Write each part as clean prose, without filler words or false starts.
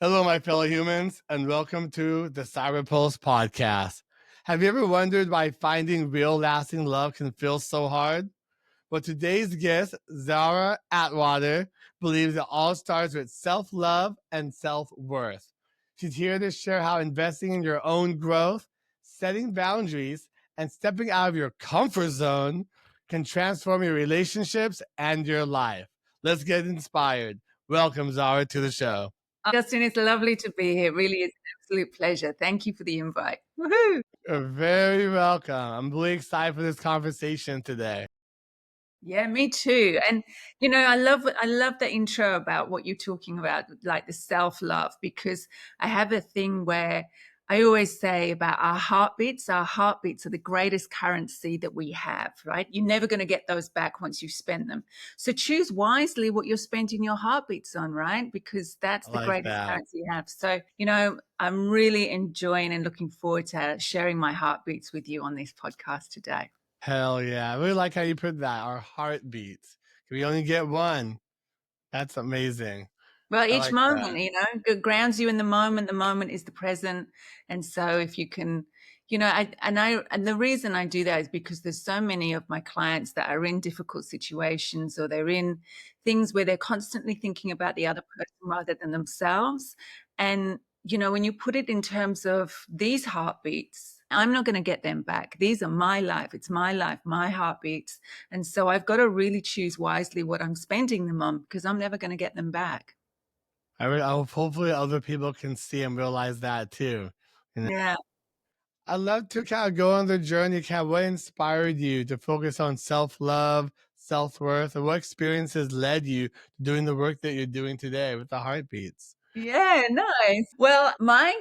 Hello, my fellow humans, and welcome to the CyberPulse podcast. Have you ever wondered why finding real lasting love can feel so hard? Well, today's guest, Tzara Atwater, believes it all starts with self love and self worth. She's here to share how investing in your own growth, setting boundaries, and stepping out of your comfort zone can transform your relationships and your life. Let's get inspired. Welcome, Tzara, to the show. Justin, it's lovely to be here. Really, it's an absolute pleasure. Thank you for the invite. Woohoo! You're very welcome. I'm really excited for this conversation today. Yeah, me too. And I love the intro about what you're talking about, like the self-love, because I have a thing where I always say about our heartbeats are the greatest currency that we have, right? You're never going to get those back once you've spent them. So choose wisely what you're spending your heartbeats on, right? Because that's I the like greatest that. currency you have. So, I'm really enjoying and looking forward to sharing my heartbeats with you on this podcast today. Hell yeah. I really like how you put that. Our heartbeats. We only get one. That's amazing. Well, I each like moment, that. grounds you in the moment. The moment is the present. And so if you can, and the reason I do that is because there's so many of my clients that are in difficult situations, or they're in things where they're constantly thinking about the other person rather than themselves. And, when you put it in terms of these heartbeats, I'm not going to get them back. These are my life. It's my life, my heartbeats. And so I've got to really choose wisely what I'm spending them on, because I'm never going to get them back. I hope hopefully other people can see and realize that too. Yeah. I'd love to kind of go on the journey. Kind of what inspired you to focus on self love, self worth, and what experiences led you to doing the work that you're doing today with the heartbeats? Yeah, nice. Well, my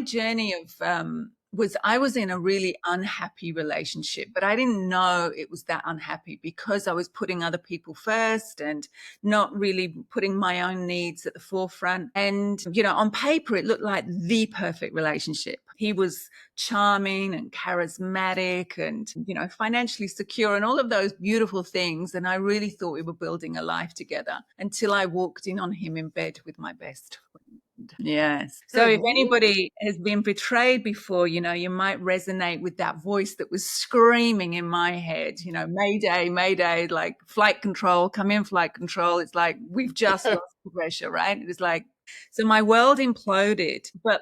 journey of was I was in a really unhappy relationship, but I didn't know it was that unhappy because I was putting other people first and not really putting my own needs at the forefront. And, on paper, it looked like the perfect relationship. He was charming and charismatic and, financially secure and all of those beautiful things. And I really thought we were building a life together until I walked in on him in bed with my best friend. Yes. So Like, if anybody has been betrayed before, you might resonate with that voice that was screaming in my head, Mayday, Mayday, like flight control, come in, flight control. It's like, we've just lost the pressure, right? It was like, so my world imploded, but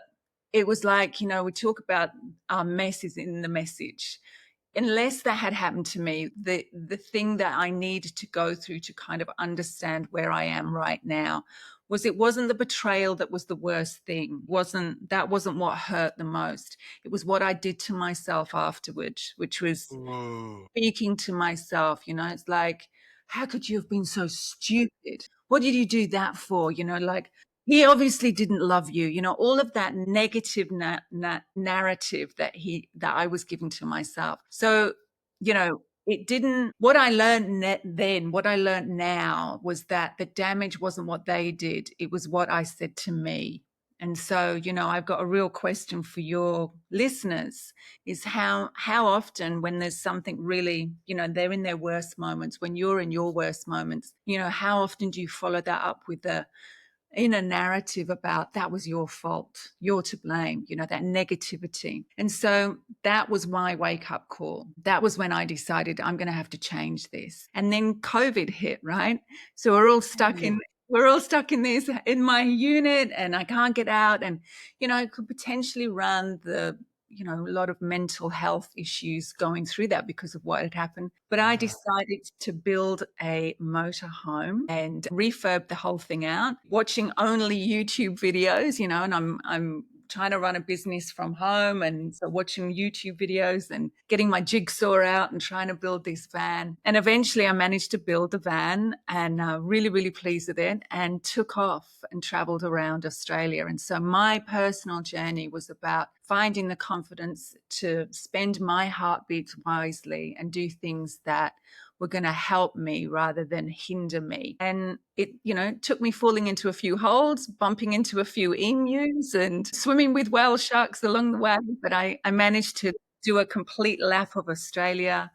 it was like, we talk about our mess is in the message. Unless that had happened to me, the thing that I needed to go through to kind of understand where I am right now was it wasn't the betrayal that was the worst thing. That wasn't what hurt the most. It was what I did to myself afterwards, which was ooh. speaking to myself. It's like, how could you have been so stupid? What did you do that for? Like, he obviously didn't love you. All of that negative narrative that I was giving to myself. So, it didn't, what I learned then, what I learned now was that the damage wasn't what they did. It was what I said to me. And so, I've got a real question for your listeners is how often when there's something really, they're in their worst moments, when you're in your worst moments, how often do you follow that up with the inner narrative about that was your fault, you're to blame, that negativity. And so that was my wake up call. That was when I decided I'm going to have to change this. And then COVID hit, right? So we're all stuck in this, in my unit, and I can't get out. And, it could potentially run a lot of mental health issues going through that because of what had happened. But I decided to build a motorhome and refurb the whole thing out, watching only YouTube videos, and I'm trying to run a business from home. And so watching YouTube videos and getting my jigsaw out and trying to build this van. And eventually I managed to build the van and really, really pleased with it and took off and traveled around Australia. And so my personal journey was about finding the confidence to spend my heartbeats wisely and do things that were going to help me rather than hinder me. And it, took me falling into a few holes, bumping into a few emus and swimming with whale sharks along the way. But I managed to do a complete lap of Australia.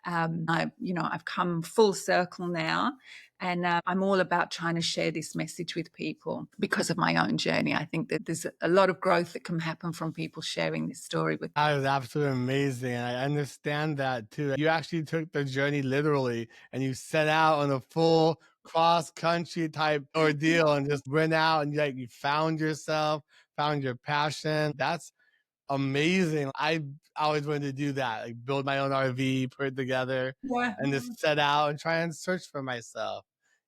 I've come full circle now. And I'm all about trying to share this message with people because of my own journey. I think that there's a lot of growth that can happen from people sharing this story with. That is absolutely amazing. I understand that too. You actually took the journey literally and you set out on a full cross country type ordeal and just went out and like you found yourself, found your passion. That's amazing. I always wanted to do that, like build my own RV, put it together, Yeah. and just set out and try and search for myself.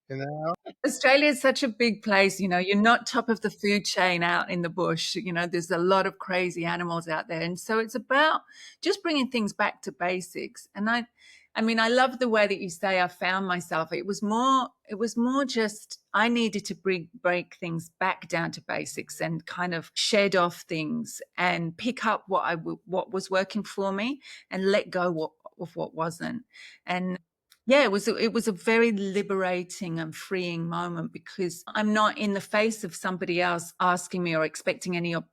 You know? Australia is such a big place, you're not top of the food chain out in the bush. There's a lot of crazy animals out there. And so it's about just bringing things back to basics. And I mean, I love the way that you say I found myself. It was more just I needed to break things back down to basics and kind of shed off things and pick up what was working for me and let go of what wasn't. And yeah, it was a very liberating and freeing moment because I'm not in the face of somebody else asking me or expecting anything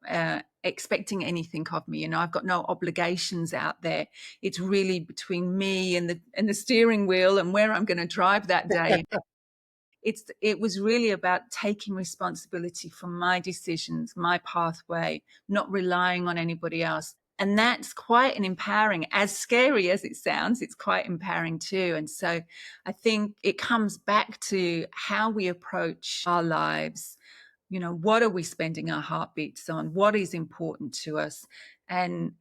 of me. I've got no obligations out there. It's really between me and the steering wheel and where I'm going to drive that day. It was really about taking responsibility for my decisions, my pathway, not relying on anybody else. And that's quite an empowering, as scary as it sounds, it's quite empowering too. And so I think it comes back to how we approach our lives. What are we spending our heartbeats on? What is important to us? And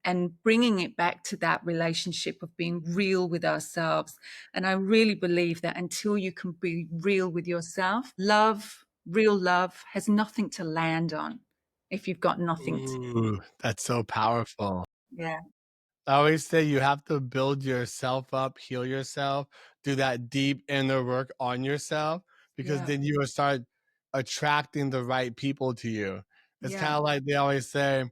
bringing it back to that relationship of being real with ourselves. And I really believe that until you can be real with yourself, real love has nothing to land on if you've got nothing to. Ooh, that's so powerful. Yeah. I always say you have to build yourself up, heal yourself, do that deep inner work on yourself, because Yeah. then you will start attracting the right people to you. It's Yeah. kind of like they always say,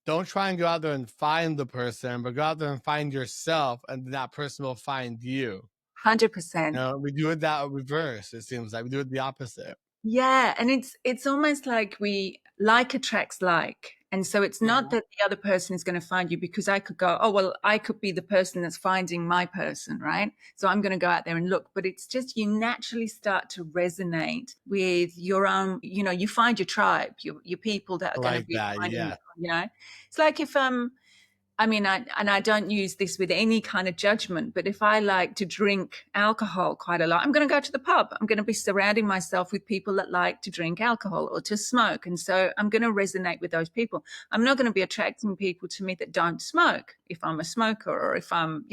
don't try and go out there and find the person, but go out there and find yourself, and that person will find you. 100%. We do it that reverse, it seems like. We do it the opposite. Yeah, and it's almost like we like attracts like. And so it's not Mhm. that the other person is going to find you because I could go, oh, well, I could be the person that's finding my person, right? So I'm going to go out there and look. But it's just you naturally start to resonate with your own, you find your tribe, your people that I are going to like be that, finding, yeah. it's like if I mean, I don't use this with any kind of judgment, but if I like to drink alcohol quite a lot, I'm going to go to the pub. I'm going to be surrounding myself with people that like to drink alcohol or to smoke. And so I'm going to resonate with those people. I'm not going to be attracting people to me that don't smoke if I'm a smoker or if I'm,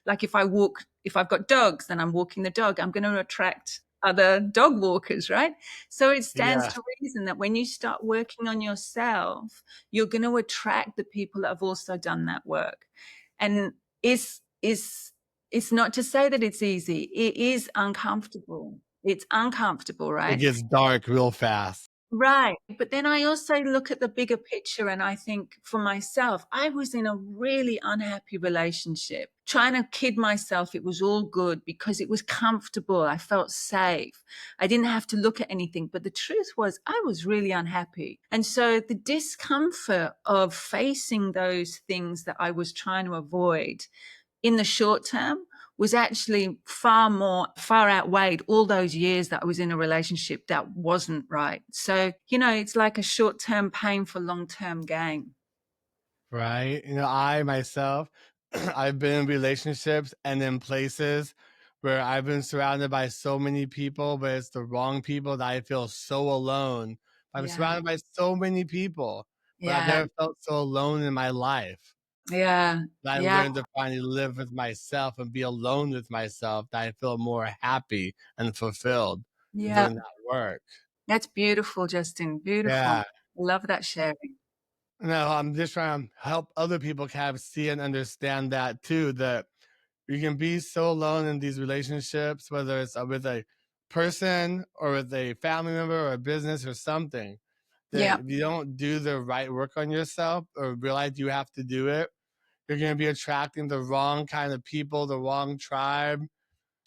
like if I've got dogs, then I'm walking the dog. I'm going to attract other dog walkers, right? So it stands Yeah. to reason that when you start working on yourself, you're going to attract the people that have also done that work. And it's not to say that it's easy. It is uncomfortable. It's uncomfortable, It right? gets dark real fast. Right. But then I also look at the bigger picture and I think for myself, I was in a really unhappy relationship, trying to kid myself it was all good because it was comfortable. I felt safe. I didn't have to look at anything. But the truth was, I was really unhappy. And so the discomfort of facing those things that I was trying to avoid in the short term was actually far outweighed all those years that I was in a relationship that wasn't right. So, it's like a short term pain for long term gain. Right? I myself, I've been in relationships and in places where I've been surrounded by so many people, but it's the wrong people that I feel so alone. I'm Yeah. surrounded by so many people, but I've Yeah. never felt so alone in my life. Yeah. That I Yeah. learned to finally live with myself and be alone with myself, that I feel more happy and fulfilled Yeah. doing that work. That's beautiful, Justin. Beautiful. Yeah. Love that sharing. No, I'm just trying to help other people kind of see and understand that too, that you can be so alone in these relationships, whether it's with a person or with a family member or a business or something, that Yeah. if you don't do the right work on yourself or realize you have to do it, you're going to be attracting the wrong kind of people, the wrong tribe, and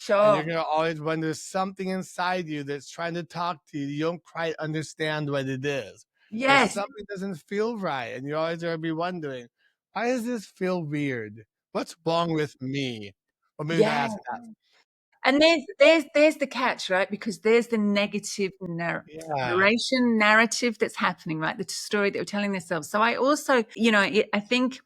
you're Sure. going to always wonder something inside you that's trying to talk to you. You don't quite understand what it is, or Yes. something doesn't feel right. And you're always going to be wondering, why does this feel weird? What's wrong with me? Or maybe not Yeah. asking that. And there's the catch, right? Because there's the negative Yeah. narration narrative that's happening, right? The story that we're telling themselves. So I also, I think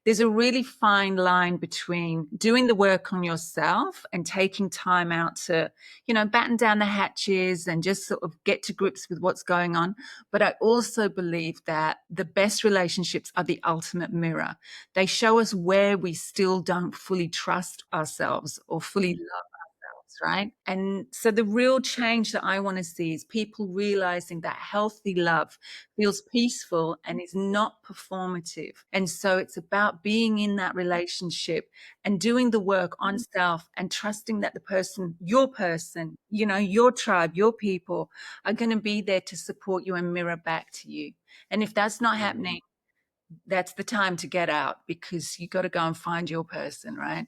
there's a really fine line between doing the work on yourself and taking time out to, batten down the hatches and just sort of get to grips with what's going on. But I also believe that the best relationships are the ultimate mirror. They show us where we still don't fully trust ourselves or fully love ourselves, right? And so the real change that I want to see is people realizing that healthy love feels peaceful and is not performative. And so it's about being in that relationship and doing the work on self and trusting that the person, your tribe, your people are going to be there to support you and mirror back to you. And if that's not happening, that's the time to get out, because you got to go and find your person, right?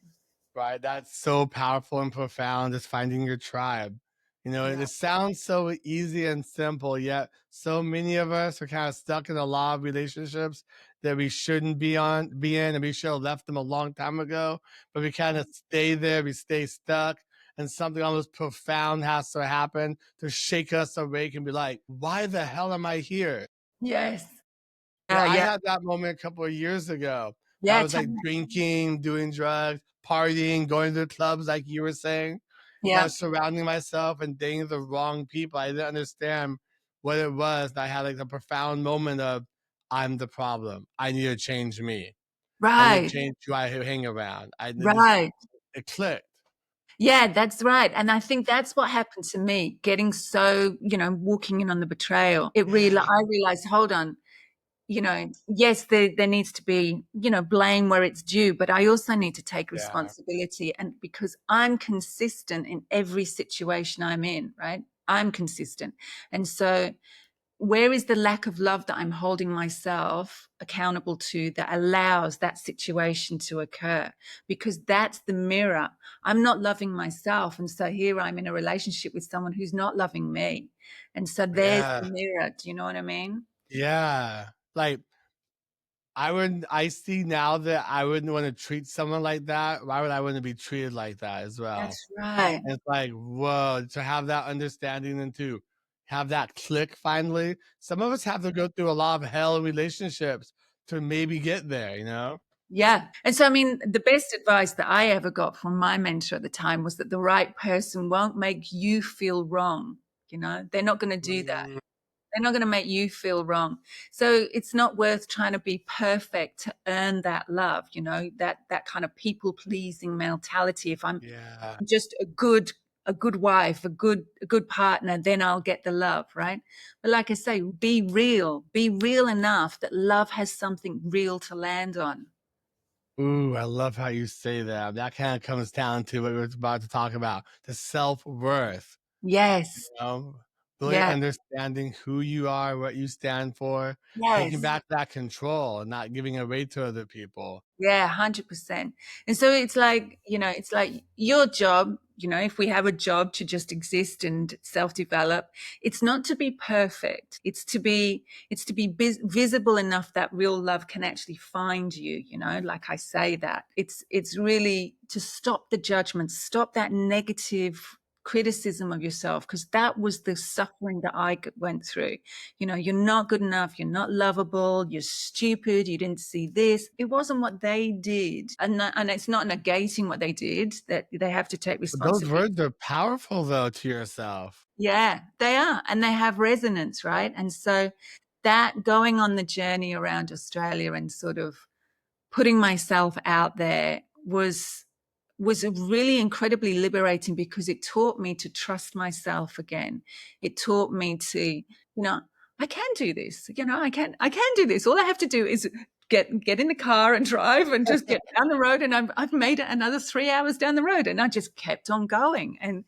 Right, that's so powerful and profound, just finding your tribe. Yeah. It sounds so easy and simple, yet so many of us are kind of stuck in a lot of relationships that we shouldn't be in, and we should have left them a long time ago. But we kind of stay there, we stay stuck, and something almost profound has to happen to shake us awake and be like, "Why the hell am I here?" Yes. I Yeah. had that moment a couple of years ago. I Yeah. was like drinking, doing drugs, partying, going to clubs, like you were saying. And I Yeah. was surrounding myself and dating the wrong people. I didn't understand what it was. I had like a profound moment of, I'm the problem. I need to change me. I need to Right. change who I hang around. Right. It clicked. Yeah, that's right. And I think that's what happened to me, getting so, walking in on the betrayal. Yeah. I realized, hold on, yes, there needs to be, blame where it's due, but I also need to take Yeah. responsibility. And because I'm consistent in every situation I'm in, right? I'm consistent. And so where is the lack of love that I'm holding myself accountable to that allows that situation to occur? Because that's the mirror. I'm not loving myself. And so here I'm in a relationship with someone who's not loving me. And so there's Yeah. the mirror. Do you know what I mean? Yeah. Like, I see now that I wouldn't want to treat someone like that. Why would I want to be treated like that as well? That's right. And it's like, whoa, to have that understanding and to have that click finally. Some of us have to go through a lot of hell in relationships to maybe get there? Yeah. And so, I mean, the best advice that I ever got from my mentor at the time was that the right person won't make you feel wrong. They're not going to do that. Mm, They're not going to make you feel wrong. So it's not worth trying to be perfect to earn that love, that kind of people pleasing mentality. If I'm yeah. just a good wife, a good partner, then I'll get the love, right? But like I say, be real enough that love has something real to land on. Ooh, I love how you say that. That kind of comes down to what we were about to talk about, the self-worth, Yes. you know? Really Yeah. understanding who you are, what you stand for, taking Yes. back that control and not giving away to other people. Yeah, 100%. And so it's like your job, if we have a job to just exist and self-develop, it's not to be perfect. It's to be visible enough that real love can actually find you, like I say that. It's really to stop the judgment, stop that negative criticism of yourself, because that was the suffering that I went through. You're not good enough, you're not lovable, you're stupid, you didn't see this. It wasn't what they did. And it's not negating what they did, that they have to take But those responsibility. words are powerful though to yourself. Yeah, they are. And they have resonance, right? And so that going on the journey around Australia and sort of putting myself out there was really incredibly liberating, because it taught me to trust myself again. It taught me to, I can do this. I can do this. All I have to do is get in the car and drive and just get down the road, and I've made it another 3 hours down the road, and I just kept on going. And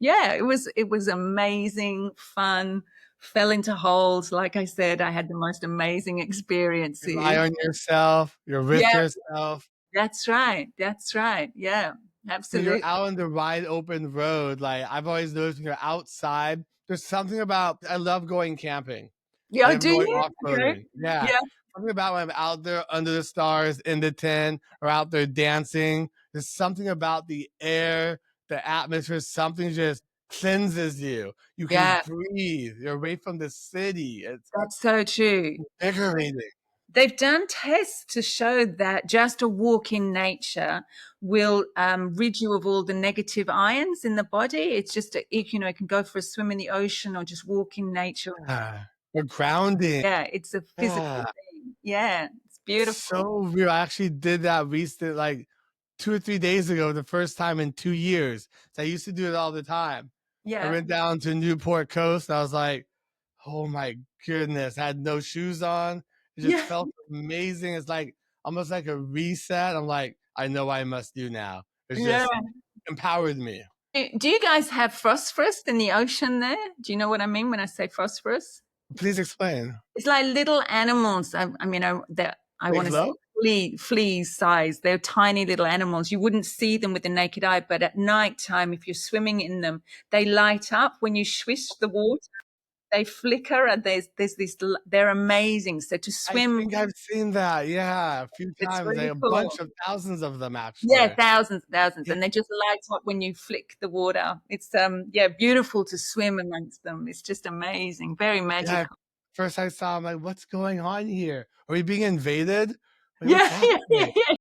yeah, it was amazing, fun. Fell into holes. Like I said, I had the most amazing Rely experiences. on yourself, you're with Yeah, yourself. that's right. That's right. Yeah, When you're absolutely. out on the wide open road, like I've always noticed when you're outside, there's something about I love going camping. I Yeah, love do going you? Okay. off-roading. Yeah. Yeah. Something about when I'm out there under the stars in the tent or out there dancing. There's something about the air, the atmosphere, something just cleanses you. You can Yeah, breathe. You're away from the city. It's that's so true. invigorating. They've done tests to show that just a walk in nature will rid you of all the negative ions in the body. It's just, it can go for a swim in the ocean or just walk in nature. Yeah. We're grounding. Yeah, it's a physical Yeah. thing. Yeah, it's beautiful. So real. I actually did that recent, like 2 or 3 days ago, the first time in 2 years. So I used to do it all the time. I Yeah. went down to Newport Coast. And I was like, oh my goodness. I had no shoes on. It just Yeah. felt amazing. It's like almost like a reset. I'm like, I know what I must do now. It's Yeah. just empowered me. Do you guys have phosphorus in the ocean there? Do you know what I mean when I say phosphorus? Please explain. It's like little animals. I mean, I They want to say glow? flea size. They're tiny little animals. You wouldn't see them with the naked eye, but at night time, if you're swimming in them, they light up when you swish the water. They flicker, and there's this. They're amazing. So to I swim, think I've seen that. Yeah, a few it's times. Like really a cool. bunch of thousands of them, Yeah, actually. thousands, thousands, Yeah. and they just light up when you flick the water. It's yeah, beautiful to swim amongst them. It's just amazing, very Yeah, magical. first I saw, I'm like, "What's going on here? Are we being invaded? Like, what's Yeah, yeah, yeah, happening?" yeah.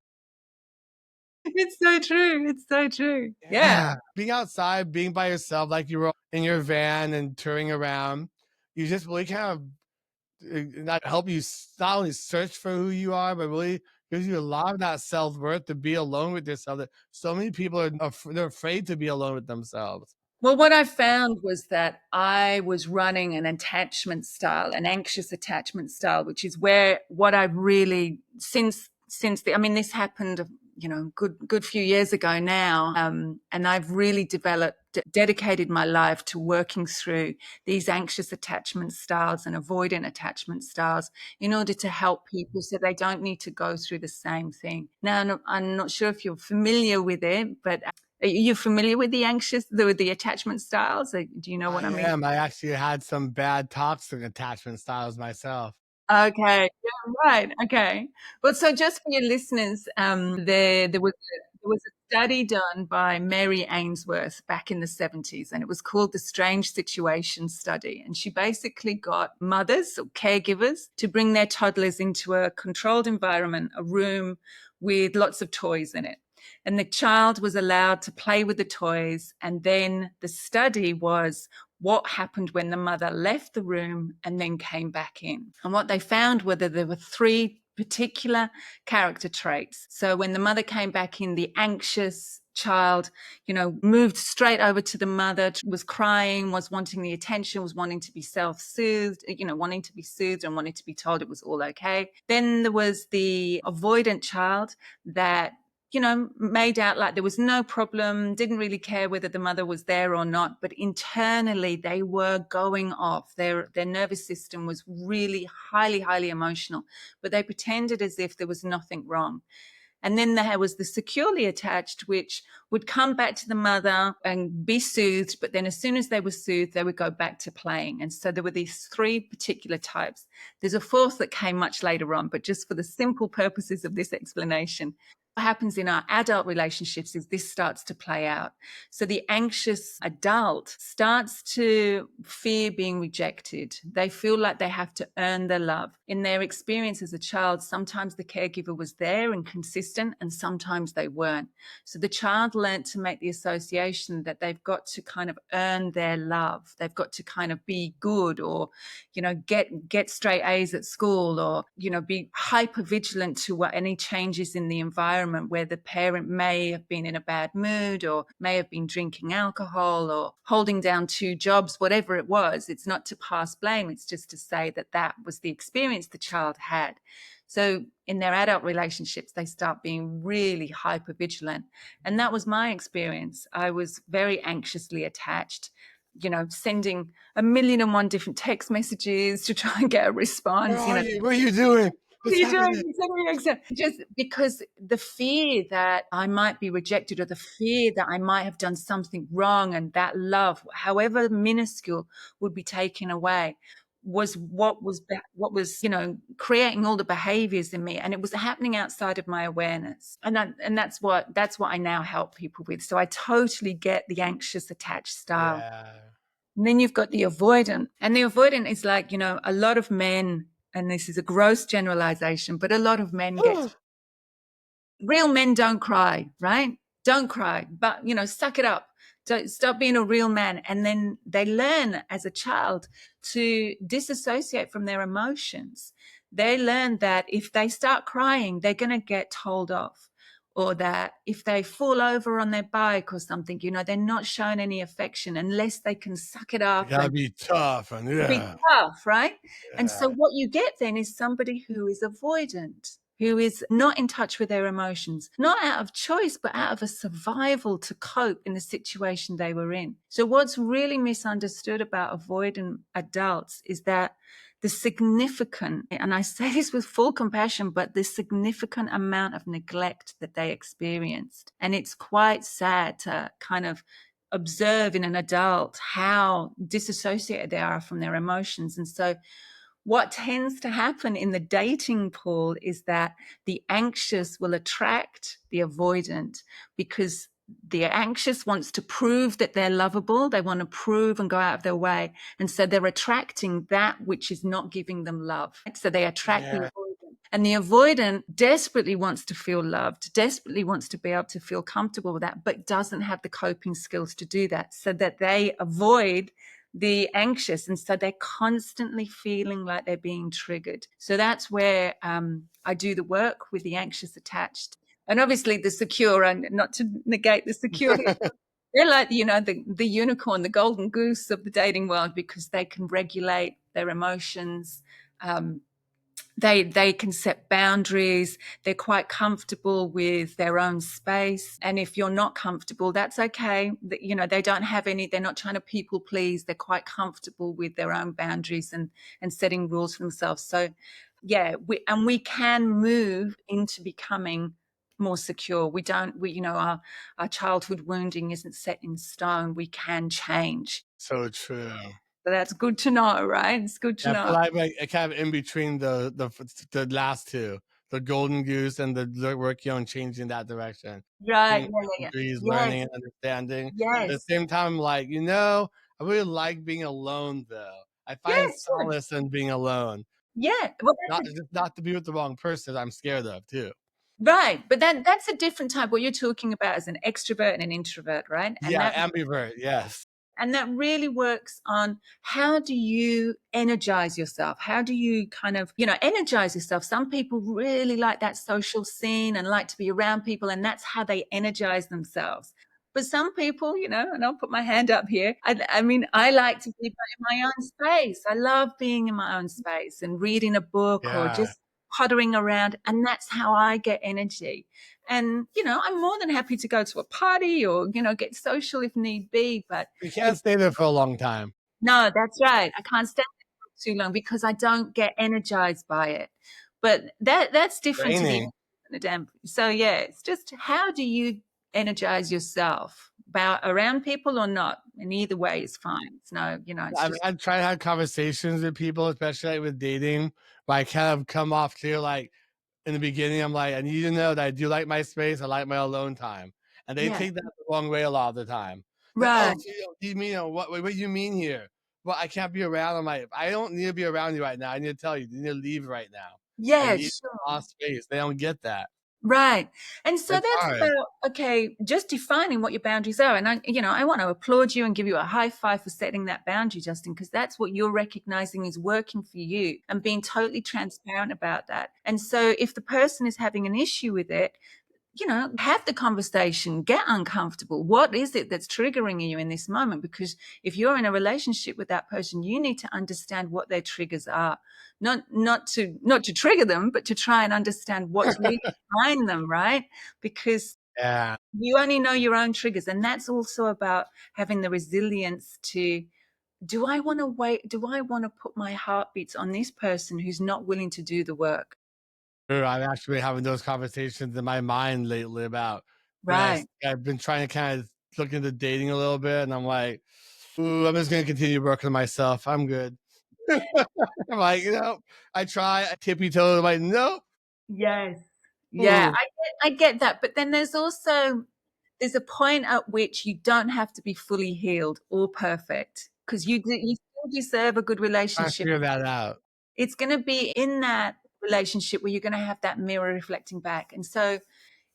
It's so true. It's so true. Yeah. Yeah. Being outside, being by yourself, like you were in your van and touring around, you just really kind of not help you not only search for who you are, but really gives you a lot of that self-worth to be alone with yourself. That so many people they're afraid to be alone with themselves. Well, what I found was that I was running an attachment style, an anxious attachment style, which is where what I've really since I mean, this happened, good few years ago now, and I've really dedicated my life to working through these anxious attachment styles and avoidant attachment styles in order to help people so they don't need to go through the same thing. Now, I'm not sure if you're familiar with it, but are you familiar with the attachment styles? Do you know what I I mean? am. I actually had some bad toxic attachment styles myself. Okay. Yeah, right. Okay. Well, so just for your listeners, there was a study done by Mary Ainsworth back in the 70s, and it was called the Strange Situation Study. And she basically got mothers or caregivers to bring their toddlers into a controlled environment, a room with lots of toys in it. And the child was allowed to play with the toys. And then the study was what happened when the mother left the room and then came back in. And what they found were that there were three particular character traits. So when the mother came back in, the anxious child, moved straight over to the mother, was crying, was wanting the attention, was wanting to be self-soothed, wanting to be soothed and wanting to be told it was all okay. Then there was the avoidant child that made out like there was no problem, didn't really care whether the mother was there or not, but internally they were going off. Their nervous system was really highly, highly emotional, but they pretended as if there was nothing wrong. And then there was the securely attached, which would come back to the mother and be soothed. But then as soon as they were soothed, they would go back to playing. And so there were these three particular types. There's a fourth that came much later on, but just for the simple purposes of this explanation, what happens in our adult relationships is this starts to play out. So the anxious adult starts to fear being rejected. They feel like they have to earn their love. In their experience as a child, sometimes the caregiver was there and consistent, and sometimes they weren't. So the child learned to make the association that they've got to kind of earn their love. They've got to kind of be good, or, get straight A's at school, or, be hyper vigilant to what any changes in the environment where the parent may have been in a bad mood or may have been drinking alcohol or holding down two jobs, whatever it was. It's not to pass blame. It's just to say that that was the experience the child had. So in their adult relationships, they start being really hyper vigilant. And that was my experience. I was very anxiously attached, sending 1,000,001 different text messages to try and get a Where response, are you? What are you doing? what are What's you doing? happening? Just because the fear that I might be rejected, or the fear that I might have done something wrong, and that love, however minuscule, would be taken away. what was, creating all the behaviors in me, and it was happening outside of my awareness. And that's what I now help people with. So I totally get the anxious attached style. Yeah. And then you've got the avoidant. And the avoidant is like, a lot of men, and this is a gross generalization, but a lot of men get real men don't cry, right? Don't cry, but suck it up. Don't stop being a real man. And then they learn as a child to disassociate from their emotions. They learn that if they start crying, they're going to get told off. Or that if they fall over on their bike or something, they're not showing any affection unless they can suck it You up gotta and be tough and be yeah. tough, right? And so Yeah. what you get then is somebody who is avoidant, who is not in touch with their emotions, not out of choice, but out of a survival to cope in the situation they were in. So what's really misunderstood about avoidant adults is that the significant, and I say this with full compassion, but the significant amount of neglect that they experienced. And it's quite sad to kind of observe in an adult how disassociated they are from their emotions. And so what tends to happen in the dating pool is that the anxious will attract the avoidant because the anxious wants to prove that they're lovable. They want to prove and go out of their way. And so they're attracting that which is not giving them love. So they attract the Yeah. avoidant. And the avoidant desperately wants to feel loved, desperately wants to be able to feel comfortable with that, but doesn't have the coping skills to do that. So that they avoid the anxious. And so they're constantly feeling like they're being triggered. So that's where I do the work with the anxious attached. And obviously the secure, and not to negate the secure, they're like, the unicorn, the golden goose of the dating world because they can regulate their emotions. They can set boundaries. They're quite comfortable with their own space. And if you're not comfortable, that's okay. They don't have any, they're not trying to people please. They're quite comfortable with their own boundaries and setting rules for themselves. So yeah, we can move into becoming more secure. Our childhood wounding isn't set in stone. We can change. So true. So that's good to know, right? It's good to I feel know. like I kind of in between the last two, the golden goose and the working on changing that direction, Right. setting Yeah, yeah, yeah. boundaries, learning Yes. and understanding. At the Yes. same time, I'm like, I really like being alone though. I find Yes, good. solace in being alone. Yeah. Well, Not just not to be with the wrong person I'm scared of too. right. But that's a different type. What you're talking about is an extrovert and an introvert, right? And Yeah, ambivert, yes. that really works on how do you energize yourself? How do you kind of, energize yourself? Some people really like that social scene and like to be around people, and that's how they energize themselves. But some people, and I'll put my hand up here. I mean, I like to be in my own space. I love being in my own space and reading a book or Yeah. just pottering around. And that's how I get energy. And, I'm more than happy to go to a party or, get social if need be. But You can't it's stay there for a long time. no, that's right. I can't stand it for too long because I don't get energized by it. But that's different to the Draining. so yeah, it's just how do you energize yourself about around people or not? And either way is fine. It's no, it's I've just had tried to have conversations with people, especially like with dating, where I kind of come off clear like in the beginning, I'm like, I need you to know that I do like my space. I like my alone time. And they yeah, take that the wrong way a lot of the time. Like, oh, right. so you mean, what do you mean here? Well, I can't be around. I'm like, I don't need to be around you right now. I need to tell you, you need to leave right now. Like, Yeah, you sure. lost space. They don't get that. Right. And so It's that's hard. about, okay, just defining what your boundaries are. And I want to applaud you and give you a high five for setting that boundary, Justin, because that's what you're recognizing is working for you and being totally transparent about that. And so if the person is having an issue with it, have the conversation, get uncomfortable. What is it that's triggering you in this moment? Because if you're in a relationship with that person, you need to understand what their triggers are. Not to trigger them, but to try and understand what's really behind them, right? Because Yeah. you only know your own triggers. And that's also about having the resilience to, do I want to wait? Do I want to put my heartbeats on this person who's not willing to do the work? Sure, I'm actually having those conversations in my mind lately about when Right. I've been trying to kind of look into dating a little bit, and I'm like, ooh, I'm just gonna continue working on myself. I'm good. I'm like, I try, I tippy toe, I'm like, nope. Yes. Yeah, Mm. I get that, but then there's a point at which you don't have to be fully healed or perfect because you still deserve a good I relationship. figure that out. It's gonna be in that relationship where you're gonna have that mirror reflecting back, and so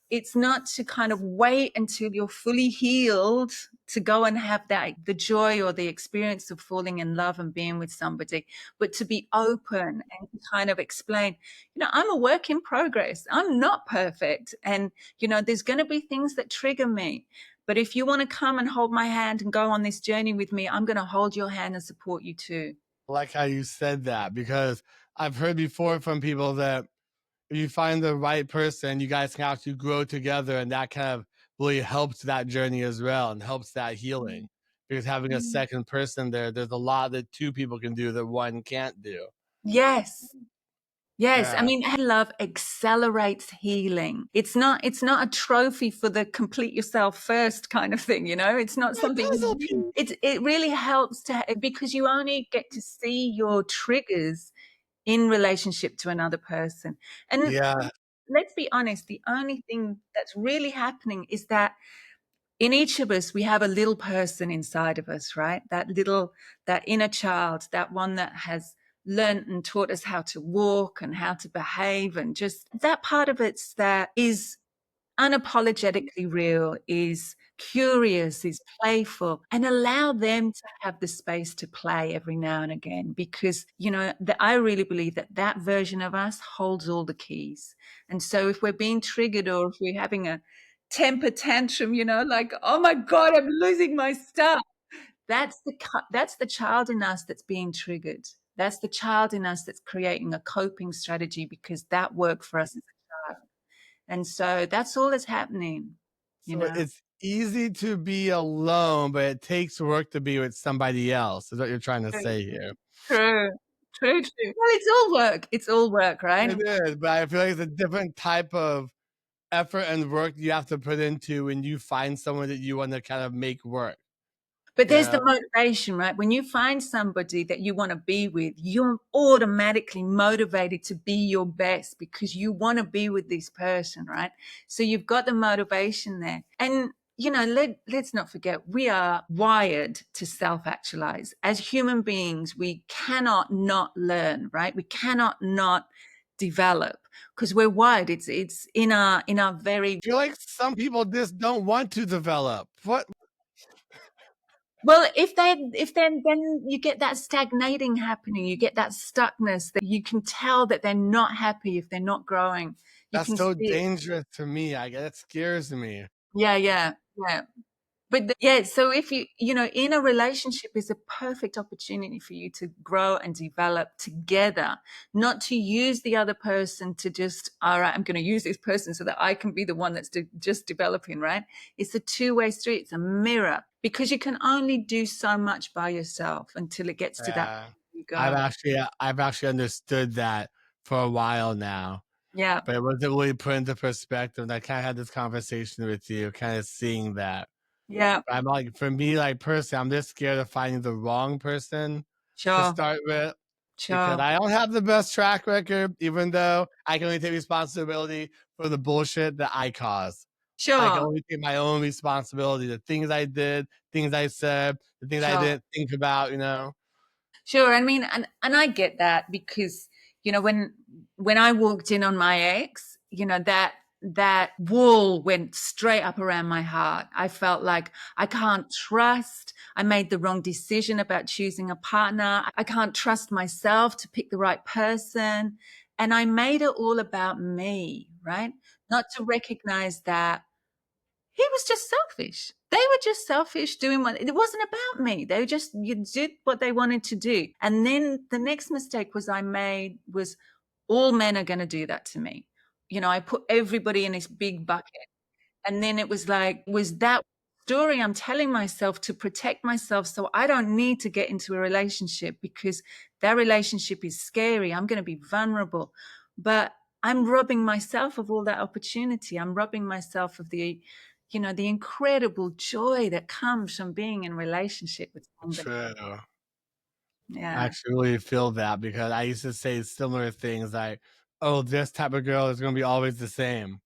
it's not to kind of wait until you're fully healed to go and have that the joy or the experience of falling in love and being with somebody, but to be open and to kind of explain, I'm a work in progress. I'm not perfect. And, there's going to be things that trigger me. But if you want to come and hold my hand and go on this journey with me, I'm going to hold your hand and support you too. I like how you said that because I've heard before from people that if you find the right person, you guys can actually grow together, and that kind of really helps that journey as well and helps that healing. Because having a Mm. second person there, there's a lot that two people can do that one can't do. Yes. Yes, I Yeah. mean, love accelerates healing. It's not a trophy for the complete yourself first kind of thing, It's not That something puzzle piece. it really helps because you only get to see your triggers in relationship to another person. And Yeah. let's be honest, the only thing that's really happening is that in each of us, we have a little person inside of us, right? That inner child, that one that has learned and taught us how to walk and how to behave, and just that part of it that is unapologetically real, is curious, is playful, and allow them to have the space to play every now and again. Because, I really believe that that version of us holds all the keys. And so if we're being triggered or if we're having a temper tantrum, like, oh my God, I'm losing my stuff. That's the child in us that's being triggered. That's the child in us that's creating a coping strategy because that worked for us as a child. And so that's all that's happening, you So know? it's easy to be alone, but it takes work to be with somebody else, is what you're trying to True, say here. true, true, true. Well, it's all work. It's all work, right? It is, but I feel like it's a different type of effort and work you have to put into when you find someone that you want to kind of make work. But You there's the know? motivation, right? When you find somebody that you want to be with, you're automatically motivated to be your best because you want to be with this person, right? So you've got the motivation there. And let's not forget, we are wired to self-actualize. As human beings, we cannot not learn, right? We cannot not develop because we're wired. It's in our very. I feel like some people just don't want to develop. What? Well, if then you get that stagnating happening, you get that stuckness that you can tell that they're not happy if they're not growing. You That's can see so it. dangerous to me. That scares me. Yeah, yeah, yeah. But yeah, so if in a relationship is a perfect opportunity for you to grow and develop together, not to use the other person to just, all right, I'm going to use this person so that I can be the one that's just developing, right? It's a two-way street. It's a mirror because you can only do so much by yourself until it gets to that Yeah, you I've go. actually I've actually understood that for a while now, Yeah, but it wasn't really put into perspective. And I kind of had this conversation with you, kind of seeing that. yeah, But I'm like, for me, like personally, I'm just scared of finding the wrong person to sure, start with because sure, I don't have the best track record, even though I can only take responsibility for the bullshit that I caused. I can sure, only take my own responsibility, the things I did, things I said, the things I sure. didn't think about. Sure. I mean, and I get that because, when I walked in on my ex, that wall went straight up around my heart. I felt like I can't trust. I made the wrong decision about choosing a partner. I can't trust myself to pick the right person. And I made it all about me, right? Not to recognize that he was just selfish. They were just selfish doing what it wasn't about me. They just you did what they wanted to do. And then the next mistake I made was all men are going to do that to me. I put everybody in this big bucket. And then it was like, was that story I'm telling myself to protect myself so I don't need to get into a relationship because that relationship is scary. I'm going to be vulnerable. But I'm robbing myself of all that opportunity. I'm robbing myself of the incredible joy that comes from being in relationship with somebody. True. Yeah. I actually really feel that because I used to say similar things like, "Oh, this type of girl is gonna be always the same."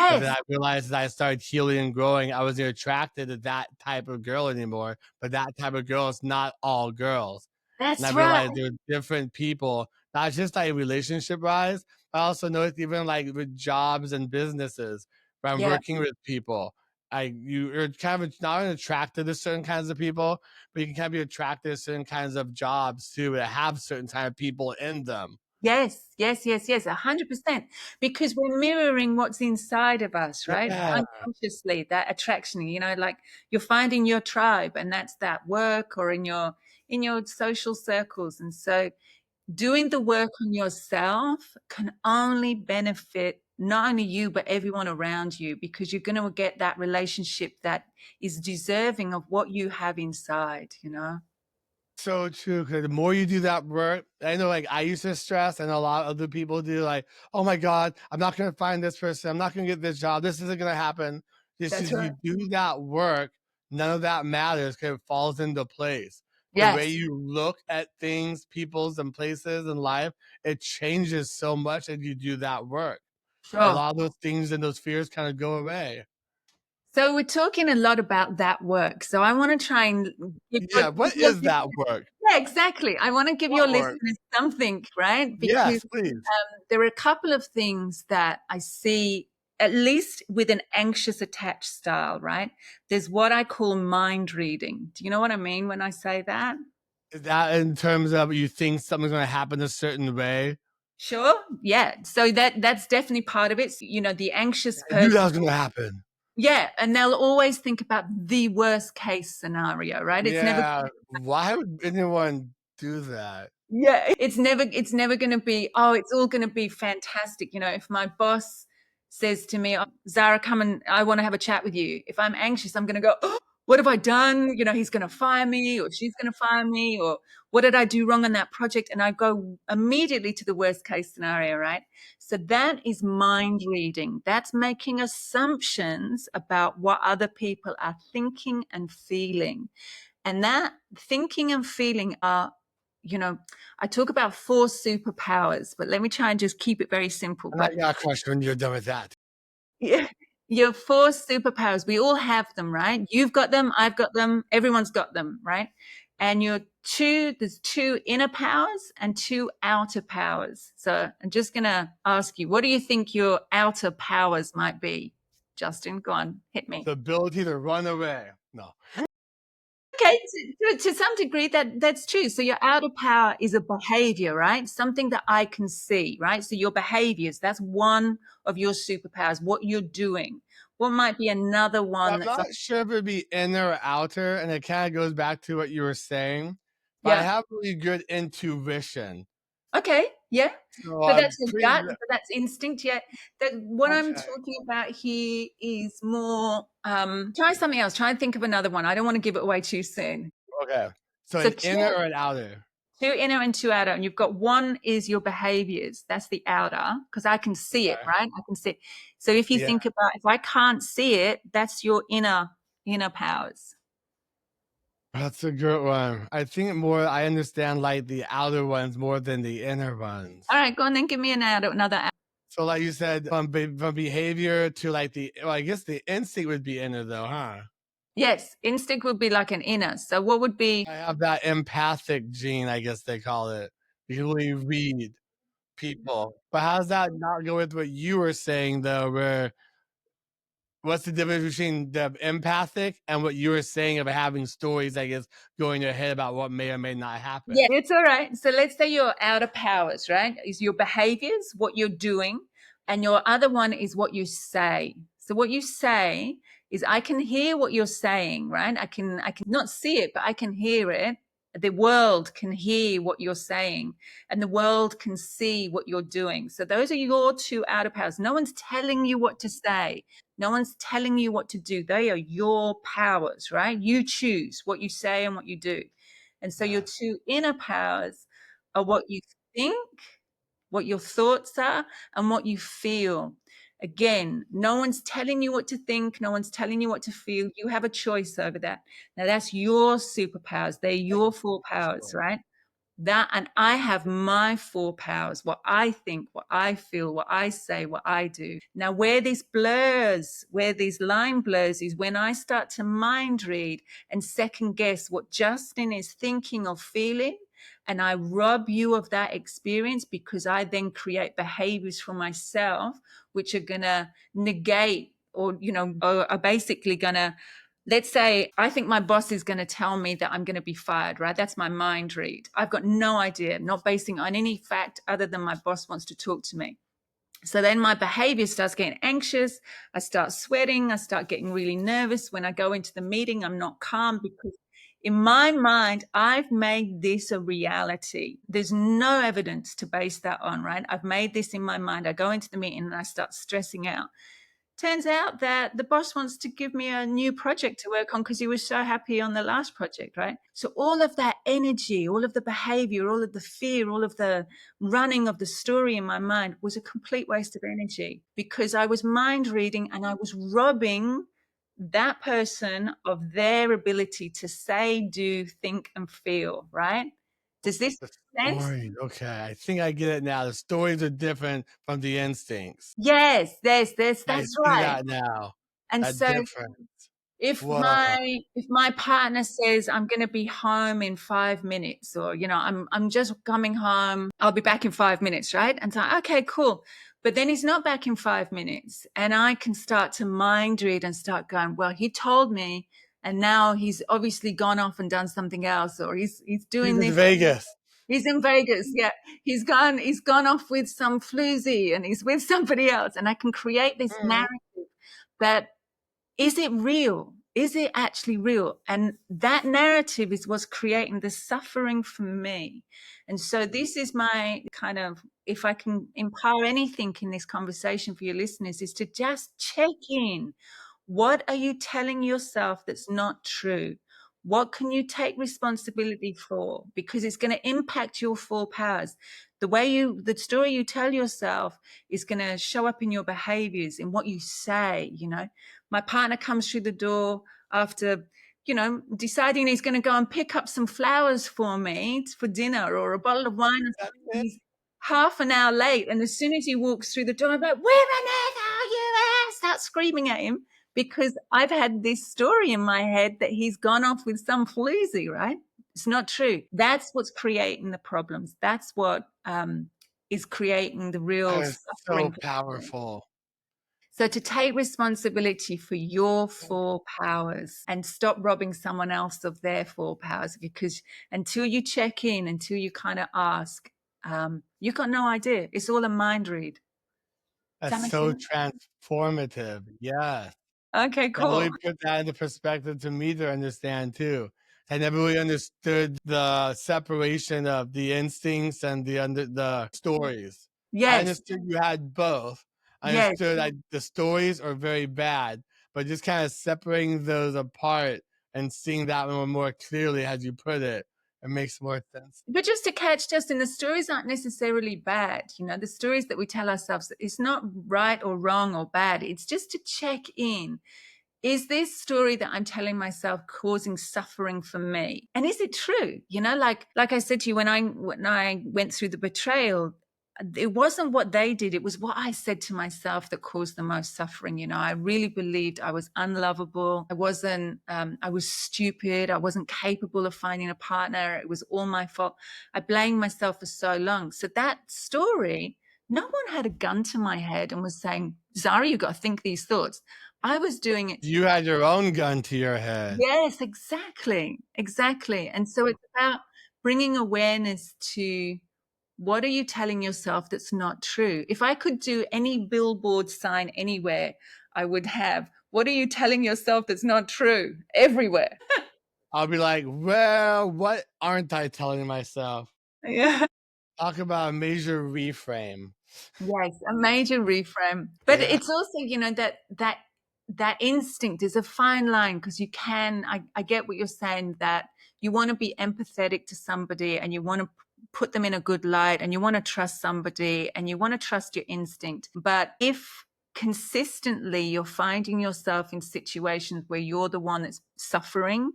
But then Yes, I realized as I started healing and growing, I wasn't attracted to that type of girl anymore, but that type of girl is not all girls. And I that's right. realized there are different people, not just like relationship wise, I also noticed even like with jobs and businesses where I'm Yeah. working with people. You're kind of not only attracted to certain kinds of people, but you can kind of be attracted to certain kinds of jobs too that have certain type of people in them. Yes, yes, yes, yes, 100%, because we're mirroring what's inside of us, right? Yeah. Unconsciously, that attraction, like you're finding your tribe, and that's that work or in your social circles. And so doing the work on yourself can only benefit not only you, but everyone around you, because you're going to get that relationship that is deserving of what you have inside. So true, because the more you do that work, I know like I used to stress and a lot of other people do like, oh my God, I'm not gonna find this person, I'm not gonna get this job, this isn't gonna happen. Just That's as you right. do that work, none of that matters because it falls into place. The way Yes, you look at things, peoples, and places in life, it changes so much as you do that work. A sure. lot of those things and those fears kind of go away. So we're talking a lot about that work. So I want to try and Yeah, give what your is that work? yeah, exactly. I want to give your What work? listeners something, right? Because Yes, please. there are a couple of things that I see, at least with an anxious attached style, right? There's what I call mind reading. Do you know what I mean when I say that? Is that in terms of you think something's gonna happen a certain way? Sure. Yeah. So that's definitely part of it. So, the anxious I knew that person. was gonna happen. Yeah, and they'll always think about the worst case scenario, right? It's never Yeah, why would anyone do that? Yeah, it's never gonna be, "Oh, it's all gonna be fantastic." If my boss says to me, "Oh, Zara, come and I wanna have a chat with you." If I'm anxious, I'm gonna go, "Oh, what have I done?" He's gonna fire me or she's gonna fire me, or what did I do wrong on that project? And I go immediately to the worst case scenario, right? So that is mind reading. That's making assumptions about what other people are thinking and feeling. And that thinking and feeling are, you know, I talk about four superpowers, but let me try and just keep it very simple. And I But got a question when you're done with that. yeah, your four superpowers, we all have them, right? You've got them, I've got them, everyone's got them, right? And there's two inner powers and two outer powers. So I'm just going to ask you, what do you think your outer powers might be? Justin, go on, hit me. The ability to run away. No. Okay, to some degree, that's true. So your outer power is a behavior, right? Something that I can see, right? So your behaviors, that's one of your superpowers, what you're doing. What might be another one I'm that's like, not sure if it'd be inner or outer, and it kinda goes back to what you were saying, but I yeah, have really good intuition. okay, yeah. So So I'm that's your pretty gut, so that's instinct. Yeah. That what I'm okay. talking about here is more try something else. Try and think of another one. I don't want to give it away too soon. Okay. So So an two inner or an outer? Two inner and two outer. And you've got one is your behaviors. That's the outer, because I can see it, Okay. right? I can see it. So if you Yeah. think about, if I can't see it, that's your inner powers. That's a good one. I think more I understand like the outer ones more than the inner ones. All right, go on then. Give me another. So like you said, from behavior to like I guess the instinct would be inner though, huh? Yes, instinct would be like an inner. So what would be? I have that empathic gene, I guess they call it. You really read people. But how does that not go with what you were saying though, where what's the difference between the empathic and what you were saying about having stories, I guess, going in your head about what may or may not Yeah, happen? it's all right. So let's say your outer powers, right? Is your behaviors, what you're doing, and your other one is what you say. So what you say is I can hear what you're saying, right? I can not see it, but I can hear it. The world can hear what you're saying, and the world can see what you're doing. So those are your two outer powers. No one's telling you what to say. No one's telling you what to do. They are your powers, right? You choose what you say and what you do. And so your Yeah. two inner powers are what you think, what your thoughts are, and what you feel. Again, no one's telling you what to think, no one's telling you what to feel. You have a choice over that. Now, that's your superpowers. They're Like your four powers, so. right? That, and I have my four powers: what I think, what I feel, what I say, what I do. Now, where this blurs, where these line blurs, is when I start to mind read and second guess what Justin is thinking or feeling, and I rob you of that experience, because I then create behaviors for myself which are going to negate, or or are basically going to, let's say I think my boss is going to tell me that I'm going to be fired, right? That's my mind read. I've got no idea, not basing on any fact other than my boss wants to talk to me. So then my behavior starts getting anxious. I start sweating. I start getting really nervous. When I go into the meeting, I'm not calm, because in my mind, I've made this a reality. There's no evidence to base that on, right? I've made this in my mind. I go into the meeting and I start stressing out. Turns out that the boss wants to give me a new project to work on because he was so happy on the last project, right? So all of that energy, all of the behavior, all of the fear, all of the running of the story in my mind was a complete waste of energy, because I was mind reading and I was robbing that person of their ability to say, do, think, and feel, right? Does this The make sense? story. Okay, I think I get it now. The stories are different from the instincts. Yes, I that's see right. that now. And That so difference. if Whoa. my partner says I'm going to be home in 5 minutes, or I'm just coming home, I'll be back in 5 minutes, right? And so, okay, cool. But then he's not back in 5 minutes, and I can start to mind read and start going, well, he told me, and now he's obviously gone off and done something else, or he's He's doing in this. Vegas. He's in Vegas. Yeah. He's gone off with some floozy, and he's with somebody else. And I can create this Mhm. narrative that, is it real? Is it actually real? And that narrative is what's creating the suffering for me. And so this is my kind of, if I can empower anything in this conversation for your listeners, is to just check in. What are you telling yourself that's not true? What can you take responsibility for? Because it's going to impact your four powers. The story you tell yourself is going to show up in your behaviors, in what you say. My partner comes through the door after, deciding he's going to go and pick up some flowers for me for dinner, or a bottle of wine or That's something. it. He's half an hour late. And as soon as he walks through the door, I'm like, where on earth are you? I start screaming at him, because I've had this story in my head that he's gone off with some floozy, right? It's not true. That's what's creating the problems. That's what is creating the real That is so suffering for people. powerful. So to take responsibility for your four powers and stop robbing someone else of their four powers, because until you check in, until you kind of ask, you've got no idea. It's all a mind read. Does That's that make so sense? transformative. Yes. Okay, That cool. really put that into perspective to me to understand too. I never really understood the separation of the instincts and the stories. I Yes, understood you had both. I yes. understood the stories are very bad, but just kind of separating those apart and seeing that one more clearly, as you put it, it makes more sense. But just to catch, Justin, the stories aren't necessarily bad. The stories that we tell ourselves, it's not right or wrong or bad. It's just to check in. Is this story that I'm telling myself causing suffering for me? And is it true? Like I said to you, when I went through the betrayal, it wasn't what they did. It was what I said to myself that caused the most suffering. I really believed I was unlovable. I was stupid. I wasn't capable of finding a partner. It was all my fault. I blamed myself for so long. So that story, no one had a gun to my head and was saying, Tzara, you got to think these thoughts. I was doing it. You had your own gun to your head. Yes, exactly. Exactly. And so it's about bringing awareness to, what are you telling yourself that's not true? If I could do any billboard sign anywhere, I would have, what are you telling yourself that's not true? Everywhere. I'll be like, well, what aren't I telling myself? Yeah. Talk about a major reframe. Yes, a major reframe. But Yeah. it's also, that instinct is a fine line, because I get what you're saying, that you want to be empathetic to somebody, and you want to put them in a good light, and you want to trust somebody, and you want to trust your instinct. But if consistently you're finding yourself in situations where you're the one that's suffering,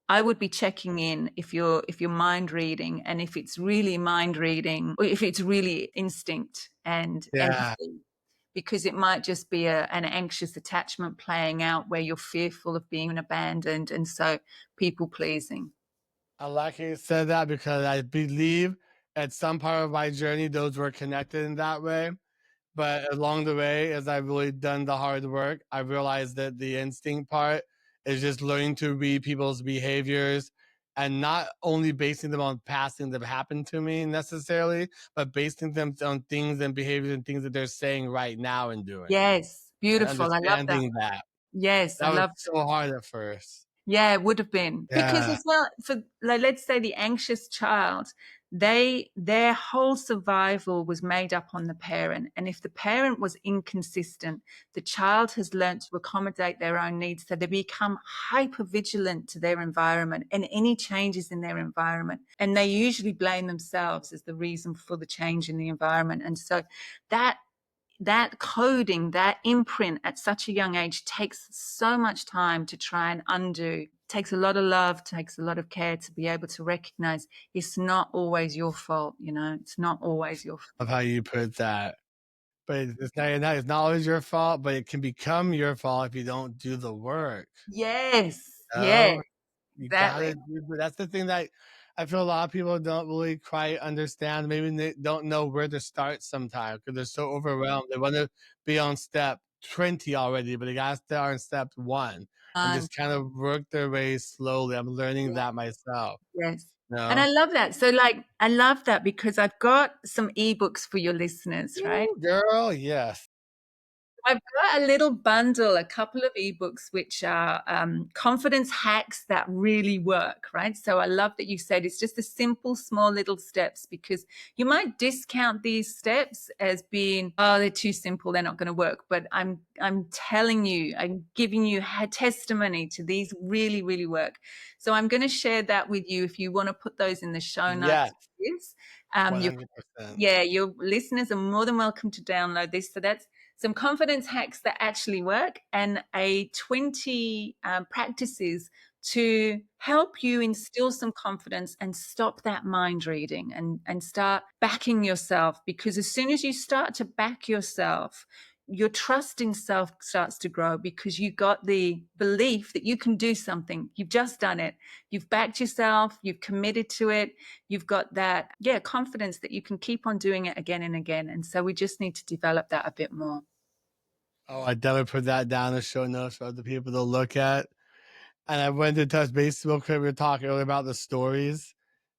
I would be checking in if you're mind reading, and if it's really mind reading, or if it's really instinct and Yeah. empathy, because it might just be an anxious attachment playing out where you're fearful of being abandoned, and so people pleasing. I like how you said that because I believe at some part of my journey, those were connected in that way. But along the way, as I've really done the hard work, I realized that the instinct part is just learning to read people's behaviors and not only basing them on past things that have happened to me necessarily, but basing them on things and behaviors and things that they're saying right now and doing Yes, and beautiful. I love that. understanding that. Yes, I That was love. so hard at first. Yeah, it would have been. Because Yeah. as well, for like, let's say the anxious child, their whole survival was made up on the parent. And if the parent was inconsistent, the child has learned to accommodate their own needs. So they become hyper vigilant to their environment and any changes in their environment. And they usually blame themselves as the reason for the change in the environment. And so that that coding, that imprint at such a young age takes so much time to try and undo. Takes a lot of love, takes a lot of care to be able to recognize it's not always your fault, it's not always your fault. Of how you put that. But it's not always your fault, but it can become your fault if you don't do the work. Yes, yes, Oh, you exactly. gotta do that's the thing that I feel a lot of people don't really quite understand. Maybe they don't know where to start sometimes because 'cause they're so overwhelmed. They wanna be on step 20 already, but they gotta start on step 1 and Um, just kind of work their way slowly. I'm learning yeah, that myself, yes. you And I know? love that. So, like, I love that because I've got some ebooks for your listeners, right? Ooh, girl, yes. I've got a little bundle, a couple of ebooks, which are confidence hacks that really work, right? So I love that you said it's just the simple, small little steps, because you might discount these steps as being, oh, they're too simple, they're not going to work. But I'm telling you, I'm giving you testimony to these really, really work. So I'm going to share that with you if you want to put those in the show notes. Yes, Yes. Your 100%. Yeah, your listeners are more than welcome to download this. So that's some confidence hacks that actually work, and a 20 practices to help you instill some confidence and stop that mind reading, and start backing yourself. Because as soon as you start to back yourself, your trust in self starts to grow, because you got the belief that you can do something. You've just done it. You've backed yourself. You've committed to it. You've got that, yeah, confidence that you can keep on doing it again and again. And so we just need to develop that a bit more. Oh, I definitely put that down in the show notes for other people to look at. And I wanted to touch base real quick. We were talking earlier about the stories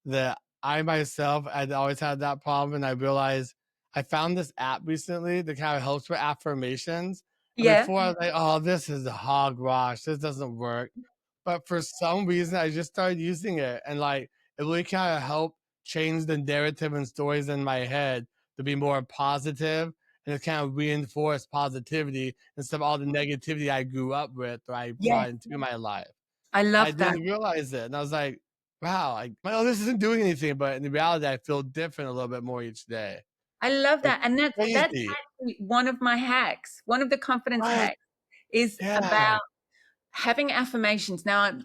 that I myself had always had that problem. And I realized I found this app recently that kind of helps with affirmations. And Yeah. before I was like, oh, this is a hogwash. This doesn't work. But for some reason, I just started using it. And like, it really kind of helped change the narrative and stories in my head to be more positive, and it kind of reinforced positivity instead of all the negativity I grew up with or I Yes. brought into my life. I I love that. didn't realize it, and I was like, "Wow, oh, this isn't doing anything." But in reality, I feel different a little bit more each day. I love It's that. And that's crazy. actually one of my hacks. One of the confidence What? hacks is Yeah. about having affirmations. Now,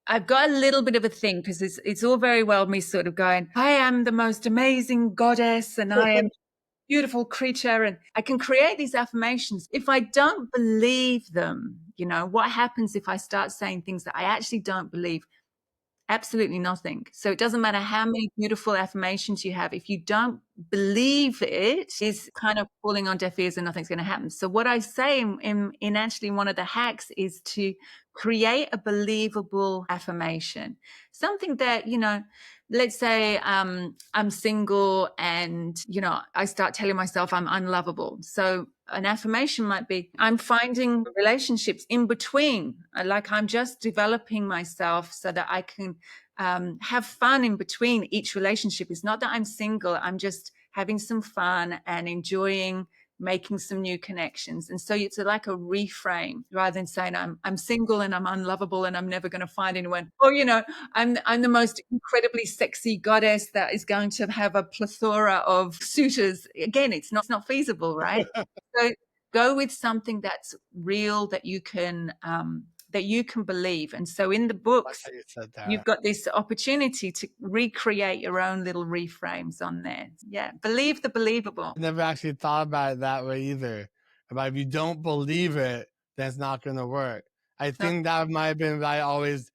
I've got a little bit of a thing, because it's all very well me sort of going, I am the most amazing goddess and I am beautiful creature, and I can create these affirmations. If I don't believe them, what happens if I start saying things that I actually don't believe? Absolutely nothing. So it doesn't matter how many beautiful affirmations you have. If you don't believe it, is kind of falling on deaf ears and nothing's going to happen. So what I say in actually one of the hacks is to create a believable affirmation. Something that, let's say I'm single, and, I start telling myself I'm unlovable. So an affirmation might be, I'm finding relationships in between. Like, I'm just developing myself so that I can have fun in between each relationship. It's not that I'm single. I'm just having some fun and enjoying making some new connections. And so it's like a reframe, rather than saying I'm single and I'm unlovable and I'm never going to find anyone. Or, I'm the most incredibly sexy goddess that is going to have a plethora of suitors. Again, it's not feasible, right? So go with something that's real, that you can that you can believe. And so in the Like books, how you said you've that. got this opportunity to recreate your own little reframes on there. Yeah. Believe the believable. I never actually thought about it that way either. About if you don't believe it, then it's not gonna work. I No, think that might have been why I always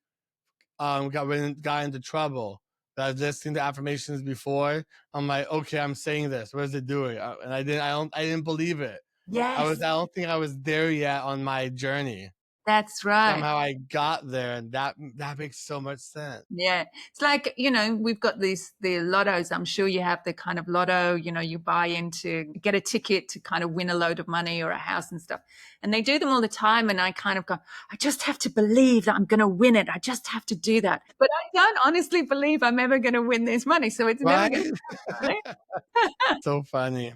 got into trouble. But I was listening to affirmations before. I'm like, okay, I'm saying this. What is it doing? And I didn't believe it. I yes, don't think I was there yet on my journey. that's right. Somehow I got there, and that makes so much sense. Yeah. It's like, we've got the lottos. I'm sure you have the kind of lotto, you buy into, get a ticket to kind of win a load of money or a house and stuff. And they do them all the time. And I kind of go, I just have to believe that I'm going to win it. I just have to do that. But I don't honestly believe I'm ever going to win this money. So it's never Right? going to happen, right? So funny.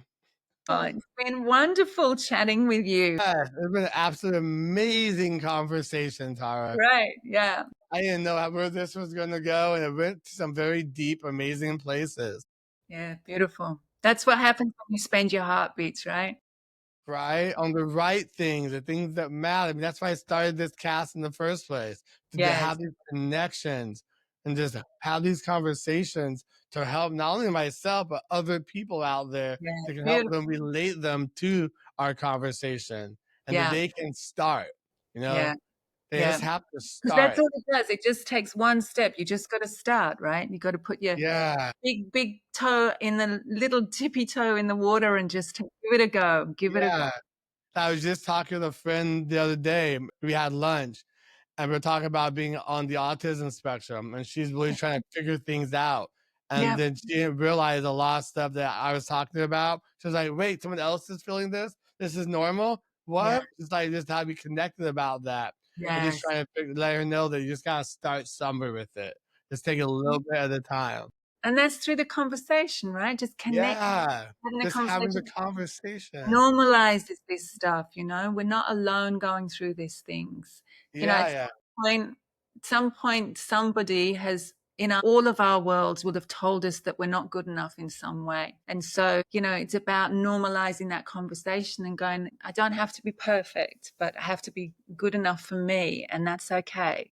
Oh, it's been wonderful chatting with you. Yeah, it's been an absolute amazing conversation, Tara. Right. Yeah. I didn't know where this was gonna go, and it went to some very deep, amazing places. Yeah. Beautiful. That's what happens when you spend your heartbeats, right? Right? On the right things, the things that matter. I mean, that's why I started this cast in the first place, to Yes. have these connections and just have these conversations to help not only myself, but other people out there Yeah. that can help Beautiful. them relate them to our conversation and that Yeah. they can start, you know? Yeah. They Yeah. just have to 'Cause that's start. all it does. It just takes one step. You just gotta start, right? You gotta put your Yeah. big toe in the little tippy toe in the water and just give it a go. Give it a go. Yeah. I was just talking to a friend the other day. We had lunch and we're talking about being on the autism spectrum, and she's really trying to figure things out. And Yeah. then she didn't realize a lot of stuff that I was talking about. She was like, wait, someone else is feeling this? This is normal? Yeah. What? It's like just how to be connected about that. And just Yes. trying to let her know that you just gotta start somewhere with it. Just take it a little bit at a time. And that's through the conversation, right? Just connect, Yeah. having a Just having the conversation conversation. normalizes this stuff, we're not alone going through these things. Yeah, At yeah. some point, somebody has in all of our worlds would have told us that we're not good enough in some way. And so, it's about normalizing that conversation and going, I don't have to be perfect, but I have to be good enough for me. And that's okay.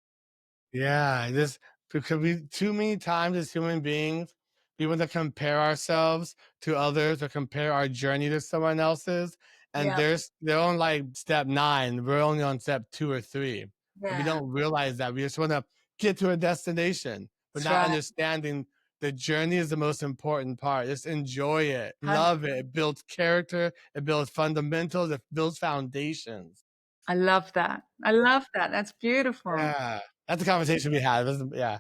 Yeah, just because we too many times as human beings, we want to compare ourselves to others or compare our journey to someone else's. And Yeah. they're on like step 9. We're only on step 2 or 3. And we Yeah. don't realize that. We just want to get to a destination, but That's not right. understanding the journey is the most important part. Just enjoy it, love it. It builds character, it builds fundamentals, it builds foundations. I love that. I love that. That's beautiful. Yeah. That's a conversation we had. Yeah.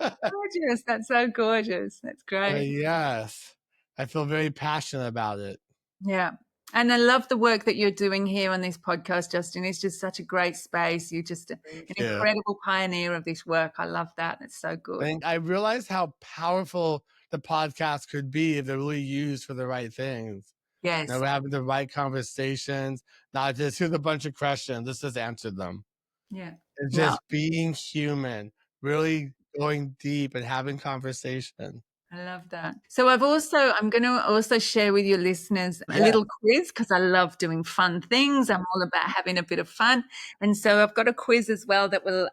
Gorgeous. That's so gorgeous. That's great. Yes. I feel very passionate about it. Yeah. And I love the work that you're doing here on this podcast, Justin. It's just such a great space. You're just an Thank you. incredible pioneer of this work. I love that. It's so good. And I realized how powerful the podcast could be if they're really used for the right things. Yes. We're having the right conversations, not just here's a bunch of questions, let's just answer them. Yeah. It's No, just being human, really going deep and having conversation. I love that. So I'm going to also share with your listeners a Yeah. little quiz because I love doing fun things. I'm all about having a bit of fun. And so I've got a quiz as well that will,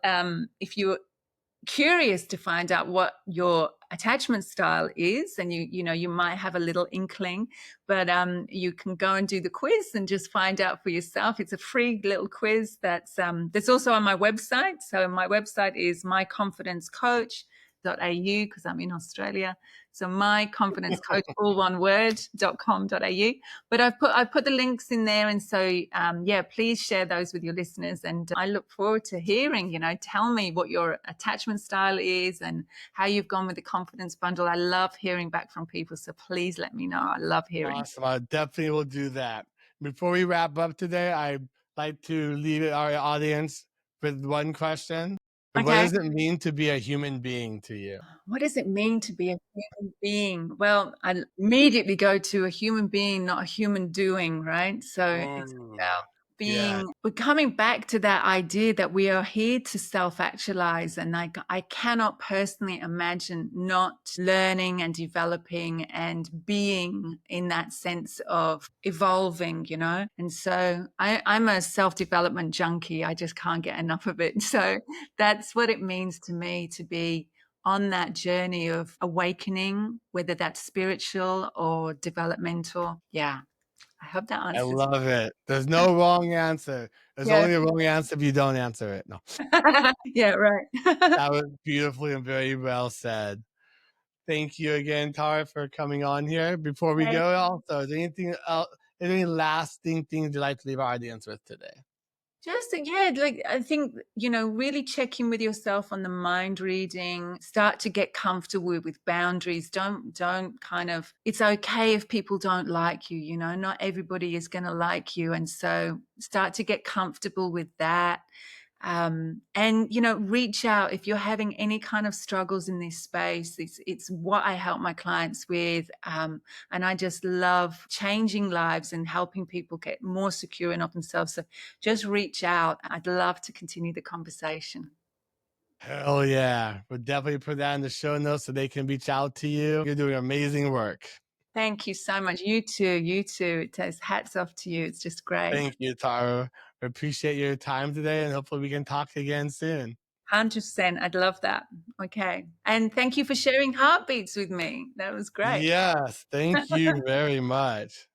if you curious to find out what your attachment style is, and you might have a little inkling, but you can go and do the quiz and just find out for yourself. It's a free little quiz that's also on my website. So my website is myconfidencecoach.au because I'm in Australia. So myconfidencecoach, all one word.com.au. But I've put the links in there, and so yeah, please share those with your listeners. And I look forward to hearing. Tell me what your attachment style is and how you've gone with the confidence bundle. I love hearing back from people, so please let me know. I love hearing. Awesome. I definitely will do that. Before we wrap up today, I'd like to leave our audience with one question. What Okay. does it mean to be a human being to you? What does it mean to be a human being? Well, I immediately go to a human being, not a human doing, right? So it's Mm. Yeah. we're coming back to that idea that we are here to self-actualize. And I cannot personally imagine not learning and developing and being in that sense of evolving, you know? And so I'm a self-development junkie. I just can't get enough of it. So that's what it means to me to be on that journey of awakening, whether that's spiritual or developmental. Yeah. I hope that I answers. love it. There's no wrong answer. There's Yeah. only a wrong answer if you don't answer it. No, Yeah, right. that was beautifully and very well said. Thank you again, Tara, for coming on here. Before we Hey, go, also, is there anything else, any lasting things you'd like to leave our audience with today? just yeah, like I think, really check in with yourself on the mind reading, start to get comfortable with boundaries. Don't kind of, it's okay if people don't like you, not everybody is going to like you. And so start to get comfortable with that. And reach out if you're having any kind of struggles in this space. It's what I help my clients with, and I just love changing lives and helping people get more secure and of themselves. So just reach out. I'd love to continue the conversation. Hell yeah. We'll definitely put that in the show notes so they can reach out to you. You're doing amazing work. Thank you so much. You too. You too. It says hats off to you. It's just great. Thank you, Tara. We appreciate your time today and hopefully we can talk again soon. 100%. I'd love that. Okay. And thank you for sharing heartbeats with me. That was great. Yes, thank you very much.